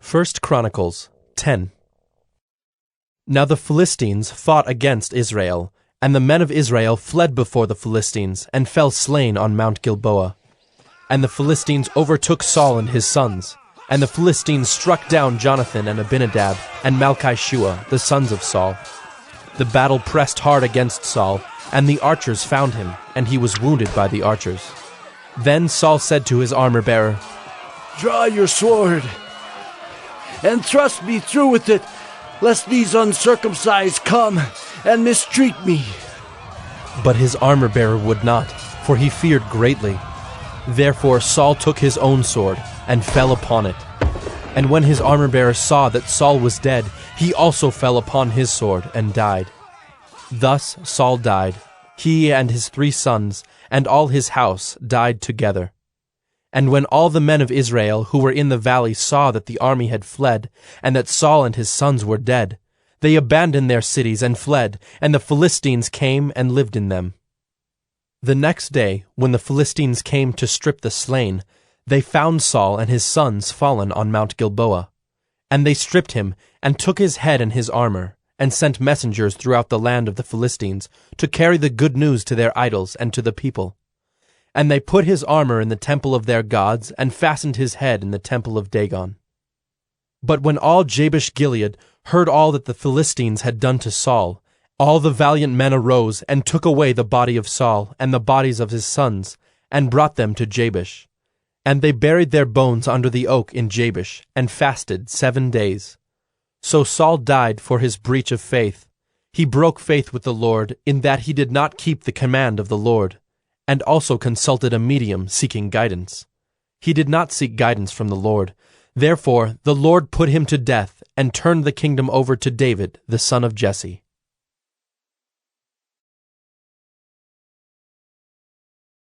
1 Chronicles 10. Now the Philistines fought against Israel, and the men of Israel fled before the Philistines, and fell slain on Mount Gilboa. And the Philistines overtook Saul and his sons, and the Philistines struck down Jonathan and Abinadab, and Malchishua, the sons of Saul. The battle pressed hard against Saul, and the archers found him, and he was wounded by the archers. Then Saul said to his armor-bearer, "Draw your sword, and thrust me through with it, lest these uncircumcised come and mistreat me." But his armor-bearer would not, for he feared greatly. Therefore Saul took his own sword, and fell upon it. And when his armor-bearer saw that Saul was dead, he also fell upon his sword, and died. Thus Saul died, he and his 3 sons, and all his house died together. And when all the men of Israel who were in the valley saw that the army had fled, and that Saul and his sons were dead, they abandoned their cities and fled, and the Philistines came and lived in them. The next day, when the Philistines came to strip the slain, they found Saul and his sons fallen on Mount Gilboa. And they stripped him, and took his head and his armor, and sent messengers throughout the land of the Philistines to carry the good news to their idols and to the people. And they put his armor in the temple of their gods, and fastened his head in the temple of Dagon. But when all Jabesh-Gilead heard all that the Philistines had done to Saul, all the valiant men arose and took away the body of Saul and the bodies of his sons, and brought them to Jabesh. And they buried their bones under the oak in Jabesh, and fasted 7 days. So Saul died for his breach of faith. He broke faith with the Lord, in that he did not keep the command of the Lord, and also consulted a medium seeking guidance. He did not seek guidance from the Lord. Therefore the Lord put him to death, and turned the kingdom over to David, the son of Jesse.